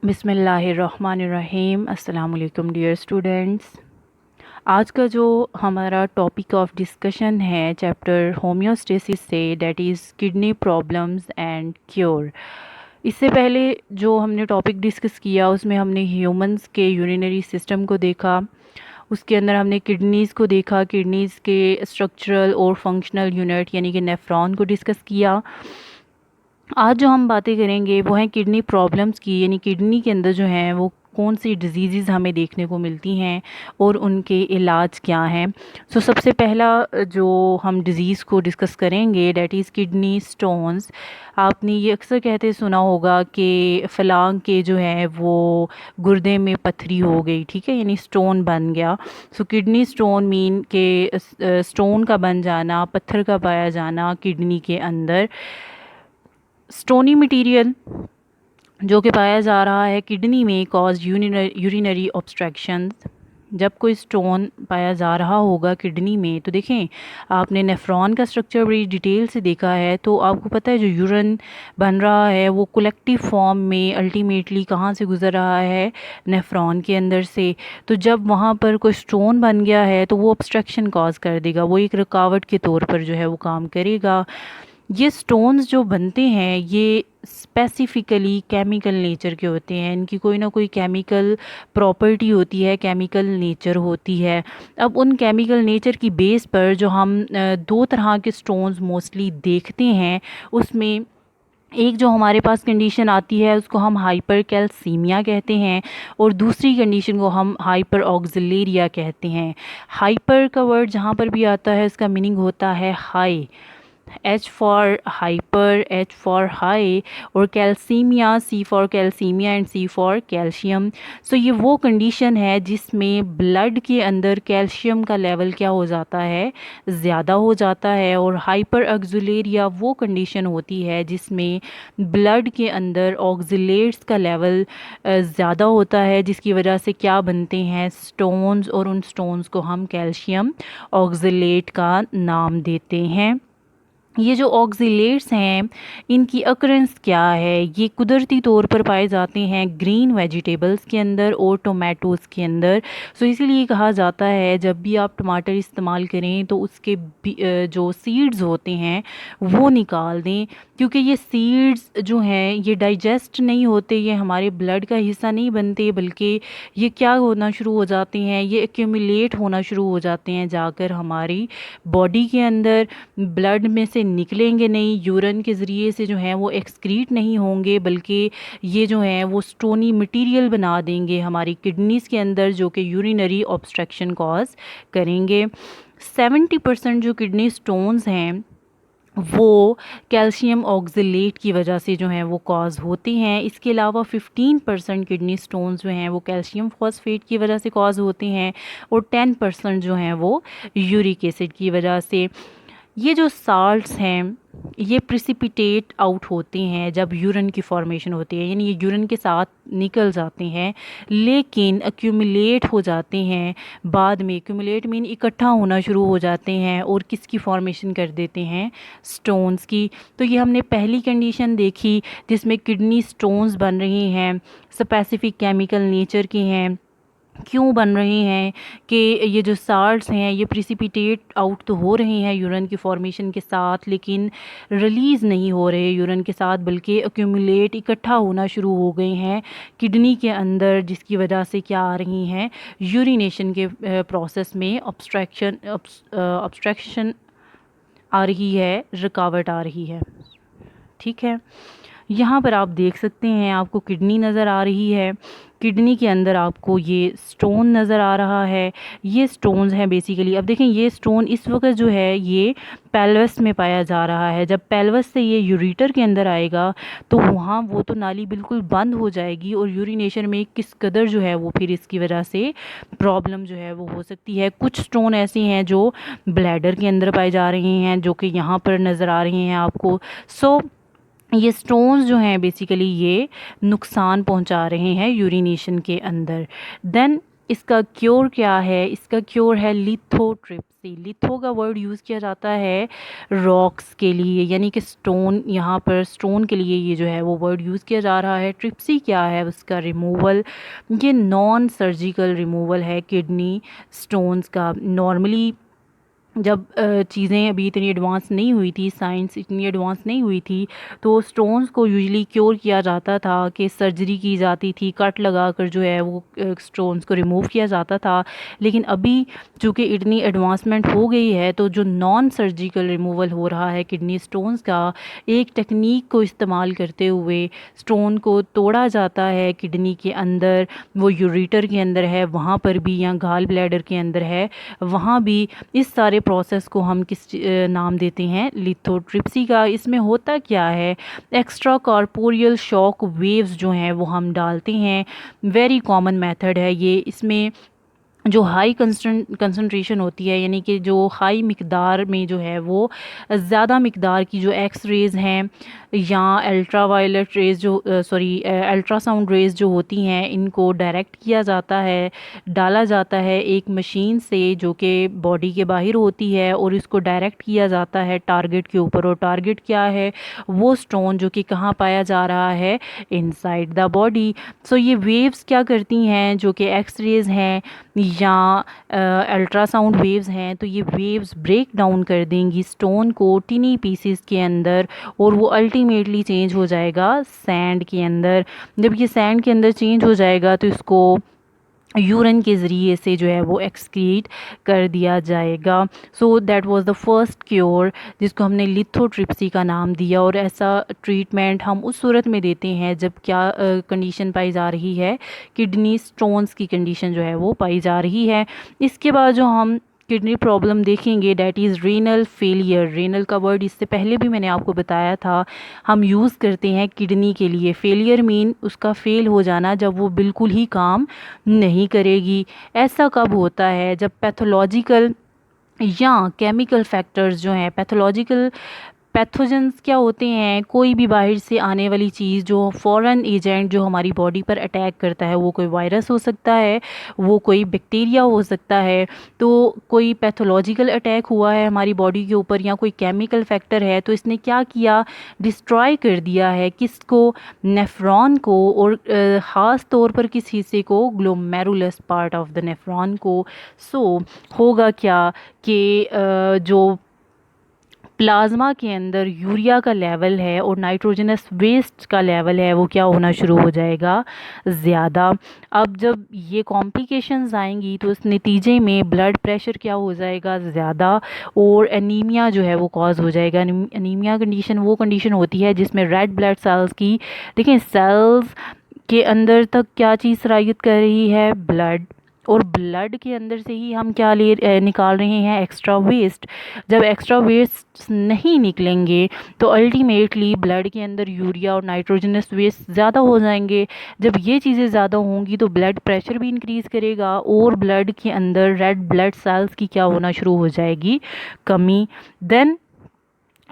बिस्मिल्लाहिर्रहमानिर्रहीम। अस्सलाम वालेकुम डियर स्टूडेंट्स। आज का जो हमारा टॉपिक ऑफ डिस्कशन है चैप्टर होम्योस्टेसिस से, that is kidney problems and cure. इससे पहले जो हमने टॉपिक डिस्कस किया उसमें हमने ह्यूमंस के यूरिनरी सिस्टम को देखा, उसके अंदर हमने किडनीज़ को देखा, किडनीज़ के स्ट्रक्चरल और फंक्शनल यूनिट यानी कि नेफ्रॉन को डिस्कस किया। आज जो हम बातें करेंगे वो हैं किडनी प्रॉब्लम्स की, यानी किडनी के अंदर जो हैं वो कौन सी डिजीज़ हमें देखने को मिलती हैं और उनके इलाज क्या हैं। सबसे पहला जो हम डिज़ीज़ को डिस्कस करेंगे डेट इज़ किडनी स्टोन्स। आपने ये अक्सर कहते सुना होगा कि फ़लाँ के जो है वो गुर्दे में पथरी हो गई, ठीक है, यानी स्टोन बन गया। किडनी स्टोन मीन के स्टोन का बन जाना, पत्थर का पाया जाना किडनी के अंदर। स्टोनी मटेरियल जो कि पाया जा रहा है किडनी में कॉज यूरिनरी ऑब्स्ट्रक्शंस। जब कोई स्टोन पाया जा रहा होगा किडनी में तो देखें, आपने नेफ्रॉन का स्ट्रक्चर बड़ी डिटेल से देखा है तो आपको पता है जो यूरिन बन रहा है वो कलेक्टिव फॉर्म में अल्टीमेटली कहाँ से गुजर रहा है, नेफ्रॉन के अंदर से। तो जब वहाँ पर कोई स्टोन बन गया है तो वो ऑब्स्ट्रक्शन कॉज कर देगा, वो एक रुकावट के तौर पर जो है वो काम करेगा। ये स्टोन्स जो बनते हैं ये स्पेसिफ़िकली केमिकल नेचर के होते हैं, इनकी कोई ना कोई केमिकल प्रॉपर्टी होती है, केमिकल नेचर होती है। अब उन केमिकल नेचर की बेस पर जो हम दो तरह के स्टोन्स मोस्टली देखते हैं, उसमें एक जो हमारे पास कंडीशन आती है उसको हम हाइपर कैल्सीमिया कहते हैं और दूसरी कंडीशन को हम हाइपर ऑक्सिलेरिया कहते हैं। हाइपर का वर्ड जहाँ पर भी आता है उसका मीनिंग होता है high, H for hyper, H for high, और calcaemia, C for calcaemia and C for calcium. ये वो कंडीशन है जिसमें ब्लड के अंदर कैल्शियम का लेवल क्या हो जाता है, ज़्यादा हो जाता है। और हाइपर ऑक्सिलेरिया वो कंडीशन होती है जिसमें ब्लड के अंदर ऑक्सिलेट्स का लेवल ज़्यादा होता है, जिसकी वजह से क्या बनते हैं, स्टोन्स, और उन स्टोन्स को हम कैल्शियम ऑक्सिलेट का नाम देते हैं। ये जो ऑक्सिलेट्स हैं इनकी अकरेंस क्या है, ये कुदरती तौर पर पाए जाते हैं ग्रीन वेजिटेबल्स के अंदर और टोमेटोज़ के अंदर। इसीलिए कहा जाता है जब भी आप टमाटर इस्तेमाल करें तो उसके जो सीड्स होते हैं वो निकाल दें, क्योंकि ये सीड्स जो हैं ये डाइजेस्ट नहीं होते, ये हमारे ब्लड का हिस्सा नहीं बनते, बल्कि ये क्या होना शुरू हो जाते हैं, ये एक्यूमुलेट होना शुरू हो जाते हैं जाकर हमारी बॉडी के अंदर। ब्लड में से निकलेंगे नहीं, यूरिन के ज़रिए से जो है वो एक्सक्रीट नहीं होंगे, बल्कि ये जो है वो स्टोनी मटेरियल बना देंगे हमारी किडनीज़ के अंदर, जो कि यूरिनरी ऑब्स्ट्रक्शन कॉज करेंगे। 70% जो किडनी स्टोन्स हैं वो कैल्शियम ऑक्सिलेट की वजह से जो है वो कॉज होते हैं। इसके अलावा 15% किडनी स्टोन्स जो हैं वो कैल्शियम फॉस्फेट की वजह से कॉज होते हैं और 10% जो हैं वो यूरिक एसिड की वजह से। ये जो साल्ट्स हैं ये प्रिसिपिटेट आउट होते हैं जब यूरिन की फॉर्मेशन होती है, यानी ये यूरिन के साथ निकल जाते हैं लेकिन एक्यूमुलेट हो जाते हैं बाद में। एक्यूमुलेट मीन इकट्ठा होना शुरू हो जाते हैं और किसकी फॉर्मेशन कर देते हैं, स्टोन्स की। तो ये हमने पहली कंडीशन देखी जिसमें किडनी स्टोन्स बन रहे हैं, स्पेसिफिक केमिकल नेचर के हैं। क्यों बन रहे हैं कि ये जो साल्ट्स हैं ये प्रिसिपिटेट आउट तो हो रहे हैं यूरिन की फॉर्मेशन के साथ, लेकिन रिलीज़ नहीं हो रहे यूरिन के साथ, बल्कि एक्यूमुलेट इकट्ठा होना शुरू हो गए हैं किडनी के अंदर, जिसकी वजह से क्या आ रही हैं, यूरिनेशन के प्रोसेस में ऑब्स्ट्रक्शन आ रही है, रुकावट आ रही है। ठीक है, यहाँ पर आप देख सकते हैं आपको किडनी नज़र आ रही है, किडनी के अंदर आपको ये स्टोन नज़र आ रहा है। ये स्टोन्स हैं बेसिकली। अब देखें ये स्टोन इस वक्त जो है ये पेल्वस में पाया जा रहा है, जब पेल्वस से ये यूरेटर के अंदर आएगा तो वहाँ वो तो नाली बिल्कुल बंद हो जाएगी और यूरिनेशन में किस कदर जो है वो फिर इसकी वजह से प्रॉब्लम जो है वो हो सकती है। कुछ स्टोन ऐसे हैं जो ब्लैडर के अंदर पाए जा रहे हैं जो कि यहाँ पर नज़र आ रहे हैं आपको। ये स्टोन्स जो हैं बेसिकली ये नुकसान पहुंचा रहे हैं यूरिनेशन के अंदर। देन इसका क्योर क्या है? इसका क्योर है लिथोट्रिप्सी। लिथो का वर्ड यूज़ किया जाता है रॉक्स के लिए, यानी कि स्टोन, यहाँ पर स्टोन के लिए ये जो है वो वर्ड यूज़ किया जा रहा है। ट्रिप्सी क्या है? उसका रिमूवल, ये नॉन सर्जिकल रिमूवल है किडनी स्टोन्स का। नॉर्मली जब चीज़ें अभी इतनी एडवांस नहीं हुई थी, साइंस इतनी एडवांस नहीं हुई थी, तो स्टोन्स को यूजुअली क्योर किया जाता था कि सर्जरी की जाती थी, कट लगाकर जो है वो स्टोन्स को रिमूव किया जाता था। लेकिन अभी चूँकि इतनी एडवांसमेंट हो गई है, तो जो नॉन सर्जिकल रिमूवल हो रहा है किडनी स्टोन्स का, एक टेक्निक को इस्तेमाल करते हुए स्टोन को तोड़ा जाता है किडनी के अंदर, वो यूरेटर के अंदर है वहाँ पर भी, या गाल ब्लैडर के अंदर है वहाँ भी। इस सारे प्रोसेस को हम किस नाम देते हैं? लिथोट्रिप्सी का। इसमें होता क्या है? एक्स्ट्रा कॉर्पोरियल शॉक वेव्स जो हैं वो हम डालते हैं। वेरी कॉमन मेथड है ये। इसमें जो हाई कंसंट्रेशन होती है, यानी कि जो हाई मिकदार में जो है वो ज़्यादा मिकदार की जो एक्स रेज़ हैं या अल्ट्रा वायलेट रेज़ जो अल्ट्रासाउंड रेज़ जो होती हैं, इनको डायरेक्ट किया जाता है, डाला जाता है एक मशीन से जो कि बॉडी के बाहर होती है, और इसको डायरेक्ट किया जाता है टारगेट के ऊपर। और टारगेट क्या है? वो स्टोन जो कि कहाँ पाया जा रहा है? Inside the body. सो ये वेव्स क्या करती हैं? जो कि एक्स रेज़ हैं या अल्ट्रासाउंड वेव्स हैं, तो ये वेव्स ब्रेक डाउन कर देंगी स्टोन को टिनी पीसेस के अंदर, और वो अल्टीमेटली चेंज हो जाएगा सैंड के अंदर। जब ये सैंड के अंदर चेंज हो जाएगा तो इसको यूरिन के ज़रिए से जो है वो एक्सक्रीट कर दिया जाएगा। So that was the first cure जिसको हमने लिथोट्रिप्सी का नाम दिया। और ऐसा ट्रीटमेंट हम उस सूरत में देते हैं जब क्या कंडीशन पाई जा रही है? किडनी स्टोन्स की कंडीशन जो है वो पाई जा रही है। इसके बाद जो हम किडनी प्रॉब्लम देखेंगे, that is renal failure. Renal का वर्ड इससे पहले भी मैंने आपको बताया था, हम यूज़ करते हैं किडनी के लिए। फेलियर मीन उसका फेल हो जाना, जब वो बिल्कुल ही काम नहीं करेगी। ऐसा कब होता है? जब पैथोलॉजिकल या केमिकल फैक्टर्स जो हैं, पैथोलॉजिकल पैथोजेंस क्या होते हैं? कोई भी बाहर से आने वाली चीज़, जो फॉरेन एजेंट जो हमारी बॉडी पर अटैक करता है, वो कोई वायरस हो सकता है, वो कोई बैक्टीरिया हो सकता है। तो कोई पैथोलॉजिकल अटैक हुआ है हमारी बॉडी के ऊपर, या कोई केमिकल फैक्टर है, तो इसने क्या किया? डिस्ट्रॉय कर दिया है किसको? नेफ्रॉन को। और ख़ास तौर पर किस हिस्से को? Glomerulus part of the nephron को। सो होगा क्या कि जो प्लाज्मा के अंदर यूरिया का लेवल है और नाइट्रोजनस वेस्ट का लेवल है, वो क्या होना शुरू हो जाएगा? ज़्यादा। अब जब ये कॉम्प्लिकेशंस आएंगी तो इस नतीजे में ब्लड प्रेशर क्या हो जाएगा? ज़्यादा। और एनीमिया जो है वो कॉज हो जाएगा। एनीमिया कंडीशन वो कंडीशन होती है जिसमें रेड ब्लड सेल्स की, देखें, सेल्स के अंदर तक क्या चीज़ सरायत कर रही है? ब्लड। और ब्लड के अंदर से ही हम क्या निकाल रहे हैं? Extra waste. जब एक्स्ट्रा वेस्ट नहीं निकलेंगे तो अल्टीमेटली ब्लड के अंदर यूरिया और नाइट्रोजनस वेस्ट ज़्यादा हो जाएंगे। जब ये चीज़ें ज़्यादा होंगी तो ब्लड प्रेशर भी इंक्रीज़ करेगा, और ब्लड के अंदर रेड ब्लड सेल्स की क्या होना शुरू हो जाएगी? कमी। देन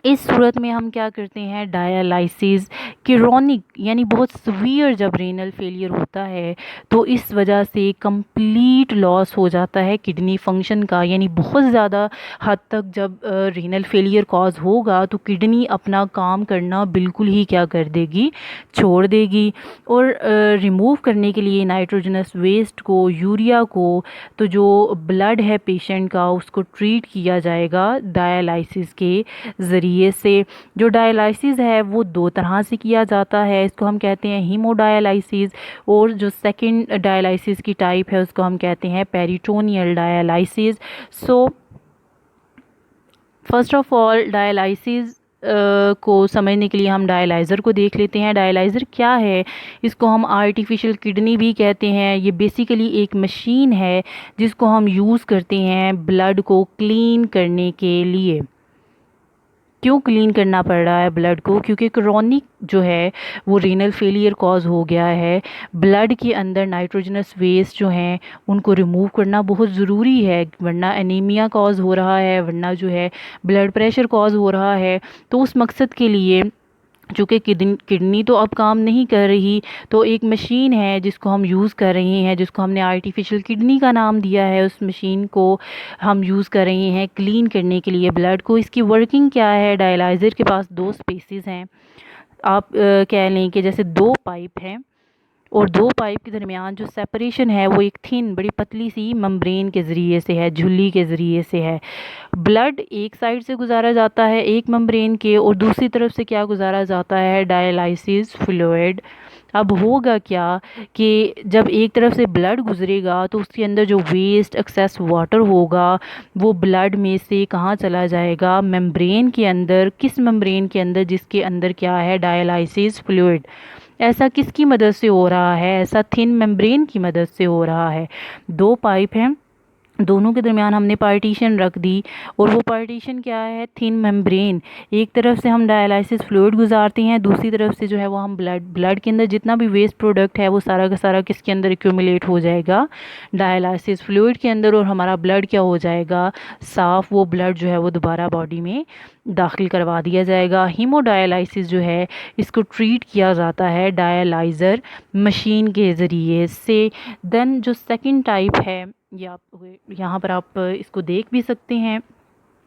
इस सूरत में हम क्या करते हैं? डायलिसिस। क्रोनिक यानी बहुत सीवियर जब रीनल फेलियर होता है तो इस वजह से कंप्लीट लॉस हो जाता है किडनी फंक्शन का। यानी बहुत ज़्यादा हद तक जब रीनल फेलियर कॉज होगा तो किडनी अपना काम करना बिल्कुल ही क्या कर देगी? छोड़ देगी। और रिमूव करने के लिए नाइट्रोजनस वेस्ट को, यूरिया को, तो जो ब्लड है पेशेंट का उसको ट्रीट किया जाएगा डायलिसिस के ज़रिए से। जो डायलिसिस है वो दो तरह से किया जाता है। इसको हम कहते हैं हीमोडायलिसिस, और जो सेकंड डायलिसिस की टाइप है उसको हम कहते हैं peritoneal dialysis. So first of all dialysis को समझने के लिए हम डायलाइज़र को देख लेते हैं। डायलाइज़र क्या है? इसको हम आर्टिफिशियल किडनी भी कहते हैं। ये बेसिकली एक मशीन है जिसको हम यूज़ करते हैं ब्लड को क्लीन करने के लिए। क्यों क्लीन करना पड़ रहा है ब्लड को? क्योंकि क्रोनिक जो है वो रीनल फेलियर कॉज हो गया है। ब्लड के अंदर नाइट्रोजनस वेस्ट जो हैं उनको रिमूव करना बहुत ज़रूरी है, वरना एनीमिया कॉज हो रहा है, वरना जो है ब्लड प्रेशर कॉज हो रहा है। तो उस मकसद के लिए चूँकि किडनी तो अब काम नहीं कर रही, तो एक मशीन है जिसको हम यूज़ कर रहे हैं, जिसको हमने आर्टिफिशियल किडनी का नाम दिया है, उस मशीन को हम यूज़ कर रहे हैं क्लीन करने के लिए ब्लड को। इसकी वर्किंग क्या है? डायलाइज़र के पास दो स्पेसेस हैं। आप कह लें कि जैसे दो पाइप हैं और दो पाइप के दरमियान जो सेपरेशन है वो एक थिन बड़ी पतली सी मेम्ब्रेन के ज़रिए से है, झिल्ली के ज़रिए से है। ब्लड एक साइड से गुजारा जाता है एक मेम्ब्रेन के, और दूसरी तरफ से क्या गुजारा जाता है? Dialysis fluid. अब होगा क्या कि जब एक तरफ से ब्लड गुजरेगा तो उसके अंदर जो वेस्ट एक्सेस वाटर होगा वो ब्लड में से कहाँ चला जाएगा? मेम्ब्रेन के अंदर। किस मेम्ब्रेन के अंदर? जिसके अंदर क्या है? Dialysis fluid. ऐसा किसकी मदद से हो रहा है? ऐसा थिन मेम्ब्रेन की मदद से हो रहा है। दो पाइप हैं, दोनों के दरमियान हमने पार्टीशन रख दी, और वो पार्टीशन क्या है? Thin membrane. एक तरफ से हम डायलाइसिस फ्लूइड गुजारते हैं, दूसरी तरफ से जो है वो हम ब्लड के अंदर जितना भी वेस्ट प्रोडक्ट है वो सारा का सारा किसके अंदर एक्यूमुलेट हो जाएगा? डायलाइसिस फ्लूइड के अंदर, और हमारा ब्लड क्या हो जाएगा? साफ़। वो ब्लड जो है वो दोबारा बॉडी में दाखिल करवा दिया जाएगा। हीमोडायलाइसिस जो है इसको ट्रीट किया जाता है डायलाइज़र मशीन के ज़रिए से। देन जो सेकंड टाइप है, ये आप यहाँ पर आप इसको देख भी सकते हैं।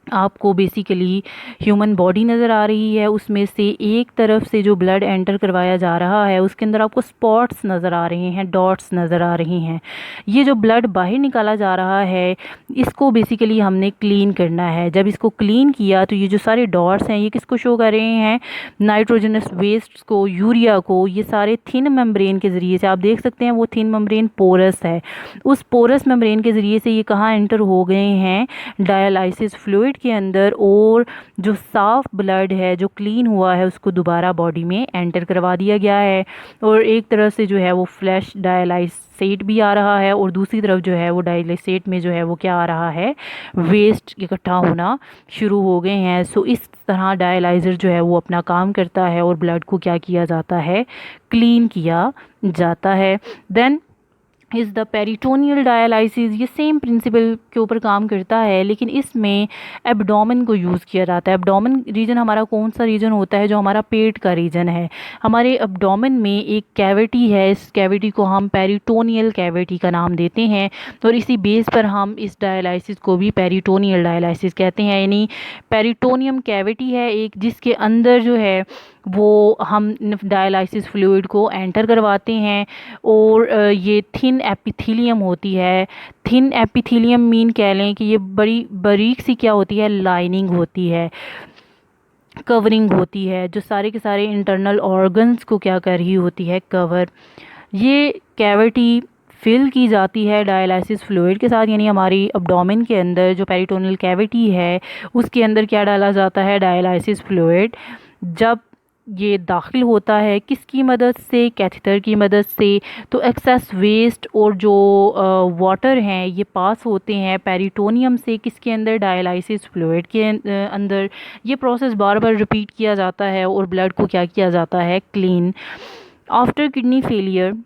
आपको बेसिकली ह्यूमन बॉडी नज़र आ रही है, उसमें से एक तरफ से जो ब्लड एंटर करवाया जा रहा है उसके अंदर आपको स्पॉट्स नज़र आ रहे हैं, डॉट्स नज़र आ रही हैं। ये जो ब्लड बाहर निकाला जा रहा है इसको बेसिकली हमने क्लीन करना है। जब इसको क्लीन किया तो ये जो सारे डॉट्स हैं ये किसको शो कर रहे हैं? नाइट्रोजनस वेस्ट को, यूरिया को। ये सारे थिन मेम्ब्रेन के ज़रिए से आप देख सकते हैं, वो थिन मेम्ब्रेन पोरस है। उस पोरस मेम्ब्रेन के ज़रिए से ये कहाँ एंटर हो गए हैं? डायलाइसिस फ्लूइड के अंदर, और जो साफ ब्लड है जो क्लीन हुआ है उसको दोबारा बॉडी में एंटर करवा दिया गया है। और एक तरह से जो है वो फ्लैश डायलाइसेट भी आ रहा है, और दूसरी तरफ जो है वो डायलाइसेट में जो है वो क्या आ रहा है? वेस्ट इकट्ठा होना शुरू हो गए हैं। सो इस तरह डायलाइज़र जो है वो अपना काम करता है और ब्लड को क्या किया जाता है? क्लीन किया जाता है। Then is the peritoneal dialysis. ये सेम प्रिंसिपल के ऊपर काम करता है, लेकिन इसमें एब्डोमेन को यूज़ किया जाता है। एब्डोमेन रीजन हमारा कौन सा रीजन होता है? जो हमारा पेट का रीजन है। हमारे एब्डोमेन में एक कैविटी है, इस कैविटी को हम पेरिटोनियल कैविटी का नाम देते हैं, और इसी बेस पर हम इस डायलाइसिस को भी पेरिटोनियल डायलाइसिस कहते हैं। यानी पेरिटोनियम कैविटी है एक, जिसके अंदर जो है वो हम डायलाइसिस फ्लूइड को एंटर करवाते हैं, और ये थिन एपिथीलियम होती है। थिन एपिथीलियम मीन कह लें कि ये बड़ी बारीक सी क्या होती है? लाइनिंग होती है, कवरिंग होती है, जो सारे के सारे इंटरनल ऑर्गन्स को क्या कर रही होती है? कवर। ये कैविटी फिल की जाती है डायलाइसिस फ्लूइड के साथ, यानी हमारी एब्डोमेन के अंदर जो पेरिटोनियल कैविटी है उसके अंदर क्या डाला जाता है? Dialysis fluid. जब ये दाखिल होता है किसकी मदद से? कैथेटर की मदद से। तो एक्सेस वेस्ट और जो वाटर हैं ये पास होते हैं पेरिटोनियम से किसके अंदर? डायलाइसिस फ्लूइड के अंदर। ये प्रोसेस बार बार रिपीट किया जाता है और ब्लड को क्या किया जाता है? Clean. After kidney failure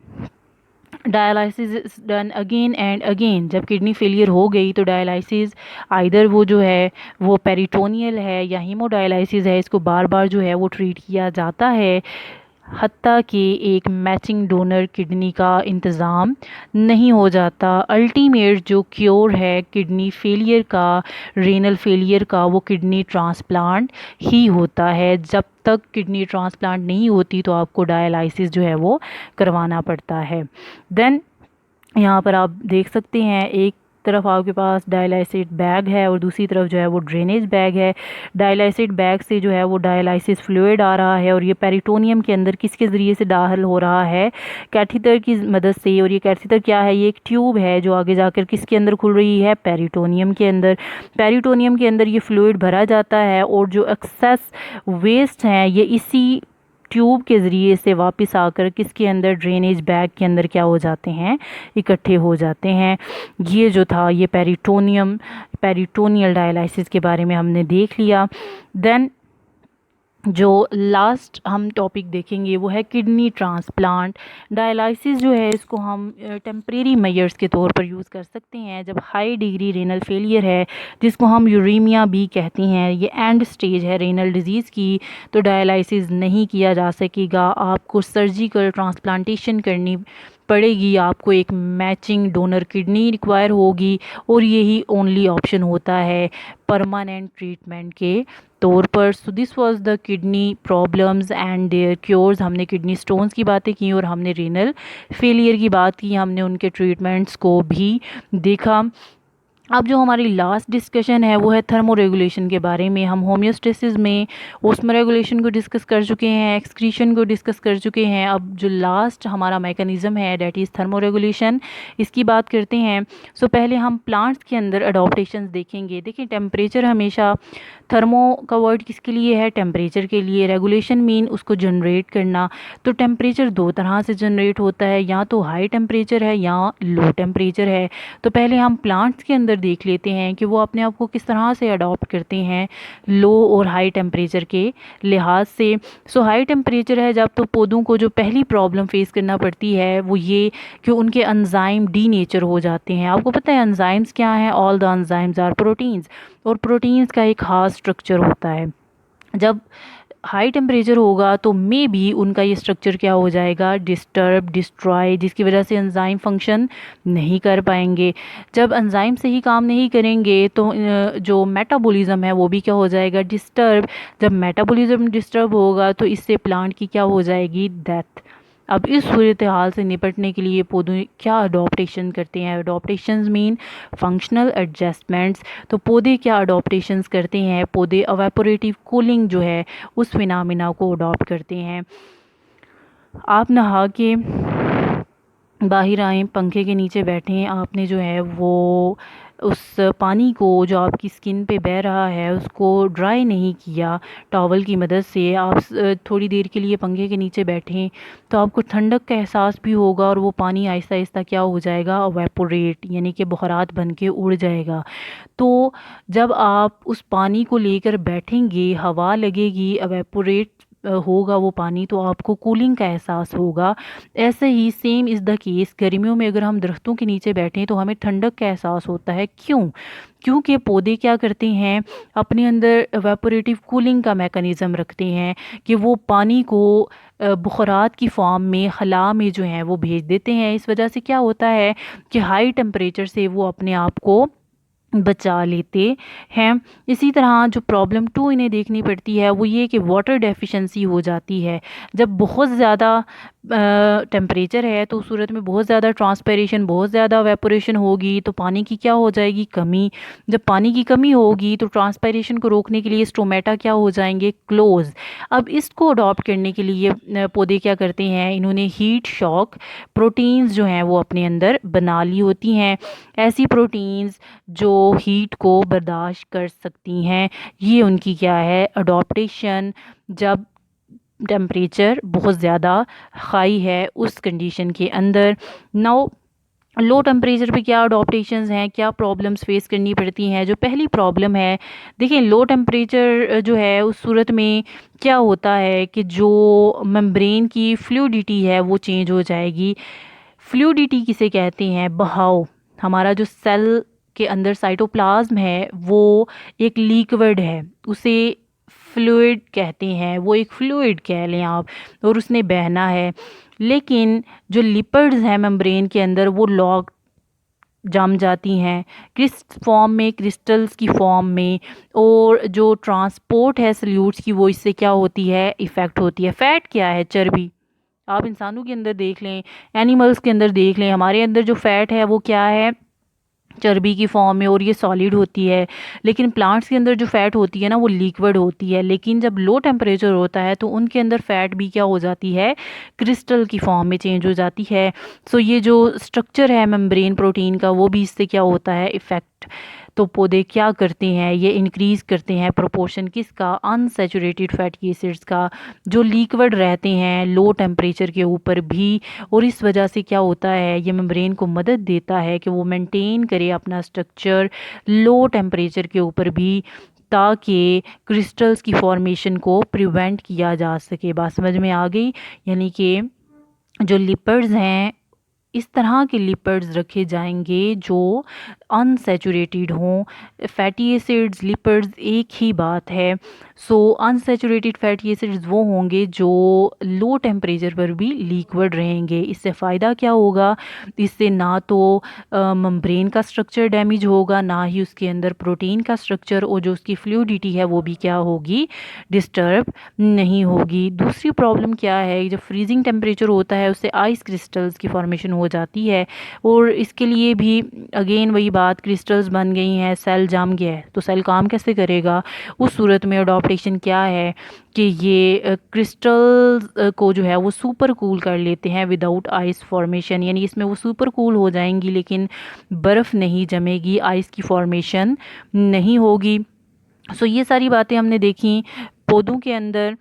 dialysis is done again and again. जब किडनी फेलियर हो गई तो डायलाइसिस आइदर वो जो है वो पेरिटोनियल है या हीमोडायलाइसिस है, इसको बार बार जो है वो ट्रीट किया जाता है, हत्ता कि एक मैचिंग डोनर किडनी का इंतज़ाम नहीं हो जाता। अल्टीमेट जो क्योर है किडनी फेलियर का, रेनल फेलियर का, वो किडनी ट्रांसप्लांट ही होता है। जब तक किडनी ट्रांसप्लांट नहीं होती तो आपको डायलाइसिस जो है वो करवाना पड़ता है। देन यहाँ पर आप देख सकते हैं, एक तरफ आपके पास डायलाइसिस बैग है और दूसरी तरफ जो है वो ड्रेनेज बैग है। डायलाइसिस बैग से जो है वो डायलाइसिस फ्लूइड आ रहा है, और ये पेरिटोनियम के अंदर किसके ज़रिए से दाखिल हो रहा है? कैथीटर की मदद से। और ये कैथीटर क्या है? ये एक ट्यूब है जो आगे जाकर किसके अंदर खुल रही है? पेरिटोनियम के अंदर। पेरिटोनियम के अंदर ये फ्लूइड भरा जाता है, और जो एक्सेस वेस्ट हैं ये इसी ट्यूब के ज़रिए से वापस आकर किसके अंदर? ड्रेनेज बैग के अंदर क्या हो जाते हैं? इकट्ठे हो जाते हैं। ये जो था ये पेरिटोनियल डायलाइसिस के बारे में हमने देख लिया। देन जो लास्ट हम टॉपिक देखेंगे वो है किडनी ट्रांसप्लांट। डायलिसिस जो है इसको हम टेम्परेरी मेजर्स के तौर पर यूज़ कर सकते हैं जब हाई डिग्री रेनल फेलियर है, जिसको हम यूरेमिया भी कहते हैं, ये एंड स्टेज है रेनल डिजीज़ की, तो डायलिसिस नहीं किया जा सकेगा। आपको सर्जिकल ट्रांसप्लांटेशन करनी पड़ेगी, आपको एक मैचिंग डोनर किडनी रिक्वायर होगी, और यही ओनली ऑप्शन होता है परमानेंट ट्रीटमेंट के तौर पर। So this was the kidney problems and their cures. हमने किडनी स्टोन्स की बातें की और हमने रीनल फेलियर की बात की, हमने उनके ट्रीटमेंट्स को भी देखा। अब जो हमारी लास्ट डिस्कशन है वो है थर्मो रेगुलेशन के बारे में। हम होम्योस्टेसिस में ऑस्मो रेगुलेशन को डिस्कस कर चुके हैं, एक्सक्रीशन को डिस्कस कर चुके हैं। अब जो लास्ट हमारा मैकेनिज़्म है डैट इज़ थर्मो रेगुलेशन, इसकी बात करते हैं। सो पहले हम प्लांट्स के अंदर अडॉप्टेशंस देखेंगे। देखिए टेम्परेचर हमेशा, थर्मो का वर्ड किसके लिए है? टेम्परेचर के लिए। रेगुलेशन मीन उसको जनरेट करना। तो टेम्परेचर दो तरह से जनरेट होता है, या तो हाई टेम्परेचर है या लो टेम्परेचर है। तो पहले हम प्लांट्स के अंदर देख लेते हैं कि वो अपने आप को किस तरह से अडॉप्ट करते हैं लो और हाई टेम्परेचर के लिहाज से। सो हाई टेम्परेचर है जब, तो पौधों को जो पहली प्रॉब्लम फेस करना पड़ती है वो ये कि उनके एंजाइम डी नेचर हो जाते हैं। आपको पता है एंजाइम्स क्या हैं? All the enzymes are proteins, और प्रोटीन्स का एक खास स्ट्रक्चर होता है। जब हाई टेम्परेचर होगा तो मे बी उनका ये स्ट्रक्चर क्या हो जाएगा? डिस्टर्ब, डिस्ट्रॉय, जिसकी वजह से एंजाइम फंक्शन नहीं कर पाएंगे। जब एंजाइम सही काम नहीं करेंगे तो जो मेटाबॉलिज्म है वो भी क्या हो जाएगा? डिस्टर्ब। जब मेटाबॉलिज्म डिस्टर्ब होगा तो इससे प्लांट की क्या हो जाएगी? डेथ। अब इस सूरत हाल से निपटने के लिए पौधे क्या अडॉप्टेशन करते हैं? अडॉप्टेशंस मीन फंक्शनल एडजस्टमेंट्स। तो पौधे क्या अडॉप्टेशंस करते हैं? पौधे अवेपोरेटिव कूलिंग जो है उस फिनामिना को अडॉप्ट करते हैं। आप नहा के बाहर आएँ, पंखे के नीचे बैठें, आपने जो है वो उस पानी को जो आपकी स्किन पे बह रहा है उसको ड्राई नहीं किया टॉवल की मदद से। आप थोड़ी देर के लिए पंखे के नीचे बैठें तो आपको ठंडक का एहसास भी होगा, और वो पानी आहिस्ता आहिस्ता क्या हो जाएगा? एवेपोरेट, यानी कि बुखारात बन के उड़ जाएगा। तो जब आप उस पानी को लेकर बैठेंगे, हवा लगेगी, एवेपोरेट होगा वो पानी, तो आपको कूलिंग का एहसास होगा। ऐसे ही सेम इज़ द केस गर्मियों में अगर हम दरख्तों के नीचे बैठें तो हमें ठंडक का एहसास होता है। क्यों? क्योंकि पौधे क्या करते हैं? अपने अंदर एवेपोरेटिव कूलिंग का मैकेनिज़्म रखते हैं कि वो पानी को बुखारात की फॉर्म में खला में जो है वो भेज देते हैं। इस वजह से क्या होता है कि हाई टेम्परेचर से वो अपने आप को बचा लेते हैं। इसी तरह जो प्रॉब्लम टू इन्हें देखनी पड़ती है वो ये कि वाटर डेफिशिएंसी हो जाती है। जब बहुत ज़्यादा टेम्परेचर है तो उस सूरत में बहुत ज़्यादा ट्रांसपिरेशन, बहुत ज़्यादा वेपोरेशन होगी, तो पानी की क्या हो जाएगी? कमी। जब पानी की कमी होगी तो ट्रांसपिरेशन को रोकने के लिए स्टोमेटा क्या हो जाएंगे? क्लोज। अब इसको अडॉप्ट करने के लिए पौधे क्या करते हैं? इन्होंने हीट शॉक प्रोटीन्स जो हैं वो अपने अंदर बना ली होती हैं। ऐसी प्रोटीन्स जो हीट को बर्दाश्त कर सकती हैं, ये उनकी क्या है? अडॉप्टेशन। जब टेम्परेचर बहुत ज़्यादा हाई है उस कंडीशन के अंदर। नाउ लो टेम्परेचर पे क्या अडॉप्टेशंस हैं, क्या प्रॉब्लम्स फेस करनी पड़ती हैं? जो पहली प्रॉब्लम है, देखिए लो टेम्परेचर जो है उस सूरत में क्या होता है कि जो मेम्ब्रेन की फ्लूइडिटी है वो चेंज हो जाएगी। फ्लूइडिटी किसे कहते हैं? बहाव। हमारा जो सेल के अंदर साइटोप्लाज्म है वो एक लिक्विड है, उसे फ्लूइड कहते हैं, वो एक फ्लूइड कह लें आप, और उसने बहना है। लेकिन जो लिपिड्स हैं मेम्ब्रेन के अंदर वो लॉक जम जाती हैं क्रिस्ट फॉर्म में, क्रिस्टल्स की फॉर्म में, और जो ट्रांसपोर्ट है सल्यूट्स की वो इससे क्या होती है? इफ़ेक्ट होती है। फ़ैट क्या है? चर्बी। आप इंसानों के अंदर देख लें, एनिमल्स के अंदर देख लें, हमारे अंदर जो फ़ैट है वो क्या है? चर्बी की फॉर्म में, और ये सॉलिड होती है। लेकिन प्लांट्स के अंदर जो फ़ैट होती है ना वो लिक्विड होती है। लेकिन जब लो टेम्परेचर होता है तो उनके अंदर फ़ैट भी क्या हो जाती है? क्रिस्टल की फॉर्म में चेंज हो जाती है। सो ये जो स्ट्रक्चर है मेम्ब्रेन प्रोटीन का वो भी इससे क्या होता है? इफ़ेक्ट। तो पौधे क्या करते हैं? ये इंक्रीज़ करते हैं प्रोपोर्शन किसका? अनसैचुरेटेड फैटी एसिड्स का, जो लिक्विड रहते हैं लो टेम्परेचर के ऊपर भी। और इस वजह से क्या होता है? ये मेम्ब्रेन को मदद देता है कि वो मेंटेन करे अपना स्ट्रक्चर लो टेम्परेचर के ऊपर भी। ताकि क्रिस्टल्स की फॉर्मेशन को प्रिवेंट किया जा सके। बात समझ में आ गई? यानी कि जो लिपिड्स हैं, इस तरह के लिपिड्स रखे जाएंगे जो अनसैचुरेटेड हों। फैटी एसिड्स, लिपिड्स एक ही बात है। सो अनसैचुरेटेड फैटी एसिड्स वो होंगे जो लो टेम्परेचर पर भी लिक्विड रहेंगे। इससे फ़ायदा क्या होगा? इससे ना तो मेम्ब्रेन का स्ट्रक्चर डैमेज होगा, ना ही उसके अंदर प्रोटीन का स्ट्रक्चर और जो उसकी फ्लूइडिटी है वो भी क्या होगी, डिस्टर्ब नहीं होगी। दूसरी प्रॉब्लम क्या है, जब फ्रीजिंग टेम्परेचर होता है उससे आइस क्रिस्टल्स की फॉर्मेशन हो जाती है और इसके लिए भी अगेन वही बात, क्रिस्टल्स बन गई हैं, सेल जम गया है, तो सेल काम कैसे करेगा? उस सूरत में अडॉप्टेशन क्या है कि ये क्रिस्टल्स को जो है वो सुपर कूल कर लेते हैं विदाउट आइस फॉर्मेशन, यानी इसमें वो सुपर कूल हो जाएंगी लेकिन बर्फ़ नहीं जमेगी, आइस की फॉर्मेशन नहीं होगी। सो ये सारी बातें हमने देखी पौधों के अंदर।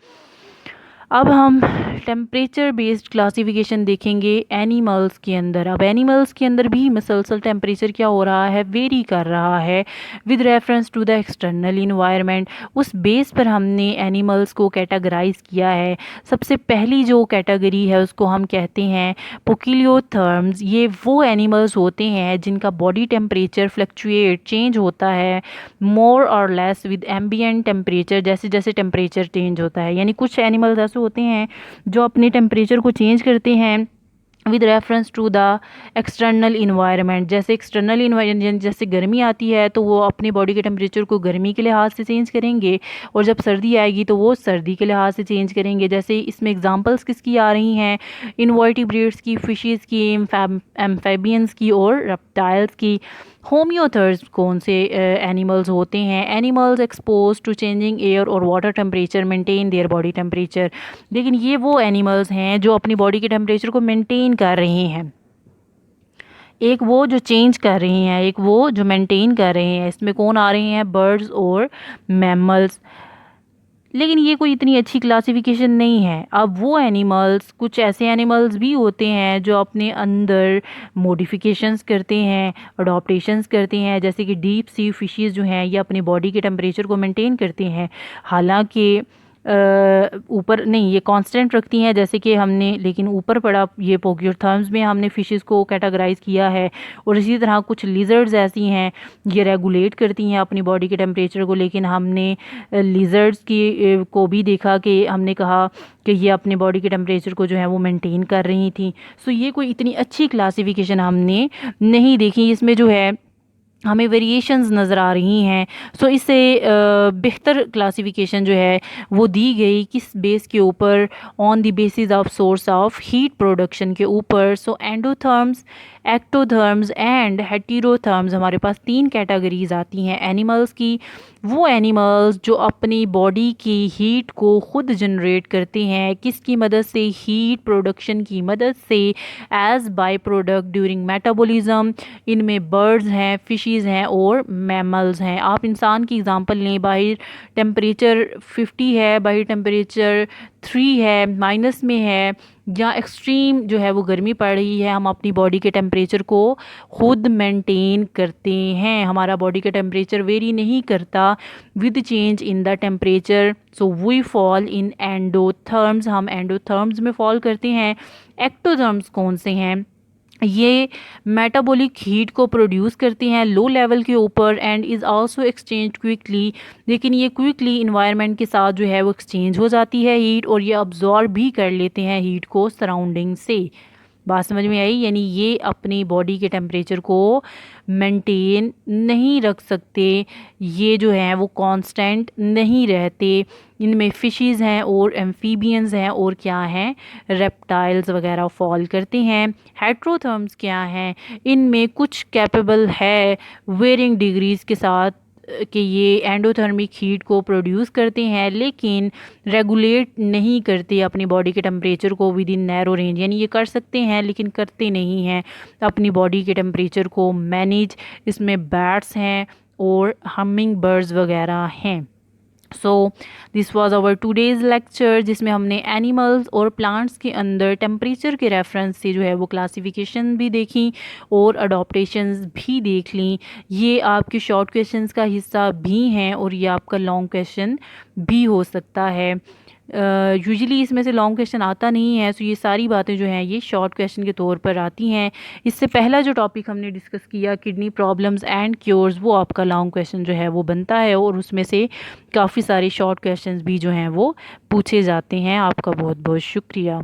अब हम टेम्परेचर बेस्ड क्लासिफिकेशन देखेंगे एनिमल्स के अंदर। अब एनिमल्स के अंदर भी मसलसल टेम्परेचर क्या हो रहा है, वेरी कर रहा है with reference to the external environment. उस बेस पर हमने एनिमल्स को कैटेगराइज किया है। सबसे पहली जो कैटेगरी है उसको हम कहते हैं पोकिलियोथर्म्स। ये वो एनिमल्स होते हैं जिनका बॉडी टेम्परेचर फ्लक्चुएट, चेंज होता है मोर और लेस विद एम्बिएंट टेम्परेचर, जैसे जैसे टेम्परेचर चेंज होता है। यानी कुछ एनिमल्स ऐसे होते हैं जो अपने टेम्परेचर को चेंज करते हैं with reference to the external environment. जैसे एक्सटर्नल इन्वायरमेंट, जैसे गर्मी आती है तो वो अपनी बॉडी के टेम्परेचर को गर्मी के लिहाज से चेंज करेंगे और जब सर्दी आएगी तो वो सर्दी के लिहाज से चेंज करेंगे। जैसे इसमें एग्जांपल्स किसकी आ रही हैं, इनवर्टिब्रेट्स की, फिशेस की, एम्फेबियंस की और रेप्टाइल्स की। होम्योथर्स कौन से एनिमल्स होते हैं? Animals expose to changing air और water temperature maintain their body temperature. लेकिन ये वो एनिमल्स हैं जो अपनी बॉडी के टेम्परेचर को मेंटेन कर रहे हैं। एक वो जो चेंज कर रहे हैं, एक वो जो मेंटेन कर रहे हैं। इसमें कौन आ रहे हैं? बर्ड्स और मैमल्स। लेकिन ये कोई इतनी अच्छी क्लासिफिकेशन नहीं है। अब वो एनिमल्स, कुछ ऐसे एनिमल्स भी होते हैं जो अपने अंदर मॉडिफिकेशंस करते हैं, अडॉप्टेशंस करते हैं, जैसे कि डीप सी फिशेस जो हैं ये अपनी बॉडी के टेम्परेचर को मेंटेन करते हैं। हालांकि ऊपर नहीं, ये कांस्टेंट रखती हैं जैसे कि हमने, लेकिन ऊपर पड़ा ये पोकियोथर्म्स में हमने फ़िशेस को कैटेगराइज किया है। और इसी तरह कुछ लिजर्ड्स ऐसी हैं ये रेगुलेट करती हैं अपनी बॉडी के टेम्परेचर को, लेकिन हमने लिजर्ड्स की को भी देखा कि हमने कहा कि ये अपने बॉडी के टेम्परेचर को जो है वो मेंटेन कर रही थी। सो ये कोई इतनी अच्छी क्लासिफिकेशन हमने नहीं देखी। इसमें जो है हमें वेरिएशंस नज़र आ रही हैं। सो इससे बेहतर क्लासिफिकेशन जो है वो दी गई किस बेस के ऊपर? On the basis of source of heat production के ऊपर। सो एंडोथर्म्स, एक्टोथर्म्स एंड हेटेरोथर्म्स, हमारे पास 3 कैटेगरीज आती हैं एनिमल्स की। वो एनिमल्स जो अपनी बॉडी की हीट को खुद जनरेट करते हैं, किसकी मदद से? हीट प्रोडक्शन की मदद से, as by product during metabolism. इनमें बर्ड्स हैं, फिशेस हैं और मैमल्स हैं। आप इंसान की एग्जांपल लें, बाहर टेम्परेचर 50 है, बाहर टेम्परेचर 3 है, माइनस में है, या एक्सट्रीम जो है वो गर्मी पड़ रही है, हम अपनी बॉडी के टेम्परेचर को खुद मेंटेन करते हैं। हमारा बॉडी का टेम्परेचर वेरी नहीं करता with change in the temperature. So we fall in endotherms, हम एंडोथर्म्स में फॉल करते हैं। एक्टोथर्म्स कौन से हैं? ये मेटाबॉलिक हीट को प्रोड्यूस करती हैं लो लेवल के ऊपर and is also exchange quickly. लेकिन ये क्विकली इन्वायरमेंट के साथ जो है वो एक्सचेंज हो जाती है हीट, और ये अब्जॉर्ब भी कर लेते हैं हीट को सराउंडिंग से। बात समझ में आई? यानी ये अपनी बॉडी के टेम्परेचर को मेंटेन नहीं रख सकते, ये जो है वो कांस्टेंट नहीं रहते। इनमें फिशेस हैं और एम्फीबियंस हैं और क्या हैं, रेप्टाइल्स वगैरह फॉल करते हैं। हेट्रोथर्म्स क्या हैं? इनमें कुछ कैपेबल है वेरिंग डिग्रीज के साथ कि ये एंडोथर्मिक हीट को प्रोड्यूस करते हैं, लेकिन रेगुलेट नहीं करते अपनी बॉडी के टेम्परेचर को विद इन नैरो रेंज। यानी ये कर सकते हैं लेकिन करते नहीं हैं अपनी बॉडी के टेम्परेचर को मैनेज। इसमें बैट्स हैं और हमिंग बर्ड्स वगैरह हैं। So this was our today's lecture, जिसमें हमने एनिमल्स और प्लांट्स के अंदर टेम्परेचर के रेफरेंस से जो है वो क्लासिफिकेशन भी देखी और अडॉप्टेशंस भी देख ली। ये आपके शॉर्ट क्वेश्चंस का हिस्सा भी हैं और ये आपका लॉन्ग क्वेश्चन भी हो सकता है। यूजुअली इसमें से लॉन्ग क्वेश्चन आता नहीं है, सो ये सारी बातें जो हैं ये शॉर्ट क्वेश्चन के तौर पर आती हैं। इससे पहला जो टॉपिक हमने डिस्कस किया किडनी प्रॉब्लम्स एंड क्योर्स, वो आपका लॉन्ग क्वेश्चन जो है वो बनता है और उसमें से काफ़ी सारे शॉर्ट क्वेश्चंस भी जो हैं वो पूछे जाते हैं। आपका बहुत बहुत शुक्रिया।